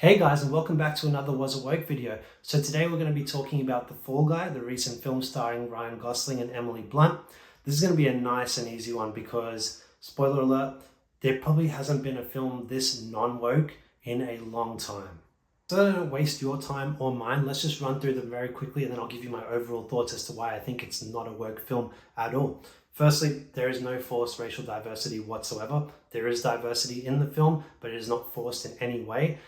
Hey guys, and welcome back to another Was It Woke video. So today we're going to be talking about The Fall Guy, the recent film starring Ryan Gosling and Emily Blunt. This is going to be a nice and easy one because, spoiler alert, there probably hasn't been a film this non-woke in a long time. So that I don't waste your time or mine, let's just run through them very quickly and then I'll give you my overall thoughts as to why I think it's not a woke film at all. Firstly, there is no forced racial diversity whatsoever. There is diversity in the film, but it is not forced in any way.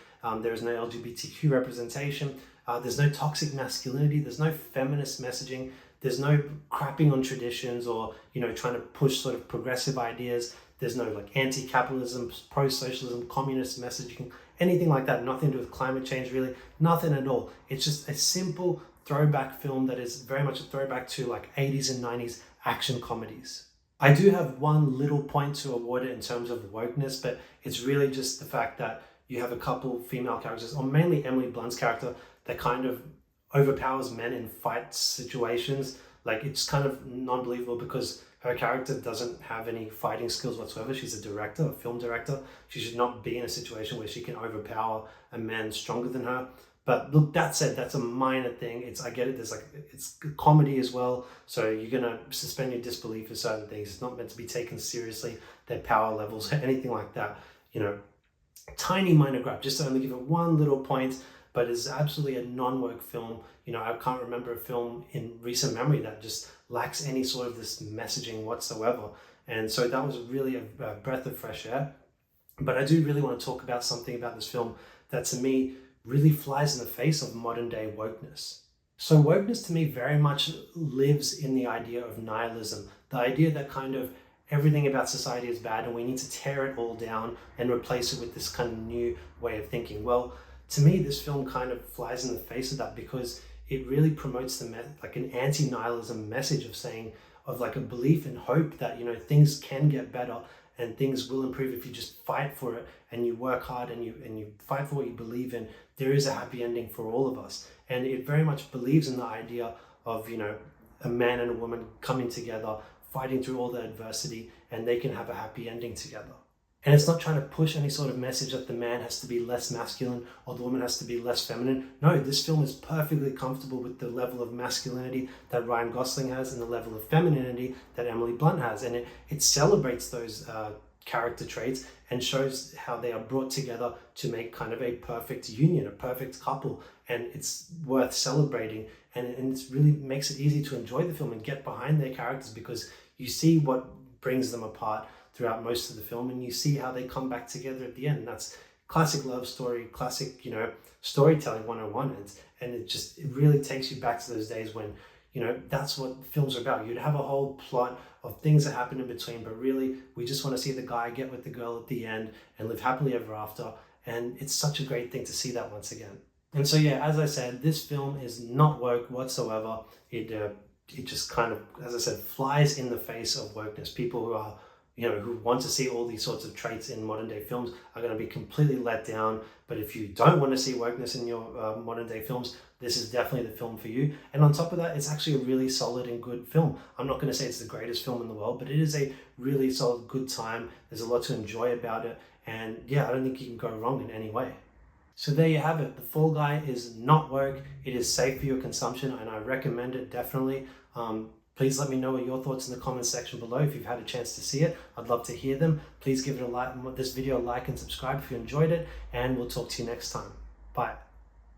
There is no LGBTQ representation. There's no toxic masculinity. There's no feminist messaging. There's no crapping on traditions or, trying to push sort of progressive ideas. There's no like anti-capitalism, pro-socialism, communist messaging, anything like that. Nothing to do with climate change, really. Nothing at all. It's just a simple throwback film that is very much a throwback to like 80s and 90s action comedies. I do have one little point to award it in terms of wokeness, but it's really just the fact that you have a couple female characters, or mainly Emily Blunt's character, that kind of overpowers men in fight situations. Like, it's kind of non-believable because her character doesn't have any fighting skills whatsoever. She's a director, a film director. She should not be in a situation where she can overpower a man stronger than her. But look, that said, that's a minor thing. I get it. It's comedy as well. So you're going to suspend your disbelief for certain things. It's not meant to be taken seriously, their power levels, anything like that. Tiny minor gripe, just to only give it one little point, but it's absolutely a non-woke film. I can't remember a film in recent memory that just lacks any sort of this messaging whatsoever. And so that was really a breath of fresh air. But I do really want to talk about something about this film that to me really flies in the face of modern day wokeness. So wokeness to me very much lives in the idea of nihilism, the idea that kind of everything about society is bad and we need to tear it all down and replace it with this kind of new way of thinking. Well, to me, this film kind of flies in the face of that because it really promotes like an anti-nihilism message of like a belief and hope that, things can get better and things will improve if you just fight for it and you work hard and you fight for what you believe in. There is a happy ending for all of us. And it very much believes in the idea of, a man and a woman coming together, fighting through all the adversity, and they can have a happy ending together. And it's not trying to push any sort of message that the man has to be less masculine or the woman has to be less feminine. No, this film is perfectly comfortable with the level of masculinity that Ryan Gosling has and the level of femininity that Emily Blunt has. And it celebrates those character traits and shows how they are brought together to make kind of a perfect union, a perfect couple. And it's worth celebrating. And it really makes it easy to enjoy the film and get behind their characters because you see what brings them apart throughout most of the film and you see how they come back together at the end. That's classic love story, classic, storytelling 101. And it really takes you back to those days when, that's what films are about. You'd have a whole plot of things that happen in between, but really we just want to see the guy get with the girl at the end and live happily ever after. And it's such a great thing to see that once again. And so, yeah, as I said, this film is not woke whatsoever. It just kind of, as I said, flies in the face of wokeness. People who are, who want to see all these sorts of traits in modern day films are going to be completely let down. But if you don't want to see wokeness in your modern day films, this is definitely the film for you. And on top of that, it's actually a really solid and good film. I'm not going to say it's the greatest film in the world, but it is a really solid, good time. There's a lot to enjoy about it. And yeah, I don't think you can go wrong in any way. So there you have it. The Fall Guy is not woke. It is safe for your consumption and I recommend it definitely. Please let me know what your thoughts in the comments section below if you've had a chance to see it. I'd love to hear them. Please give it a like, this video a like and subscribe if you enjoyed it, and we'll talk to you next time. Bye.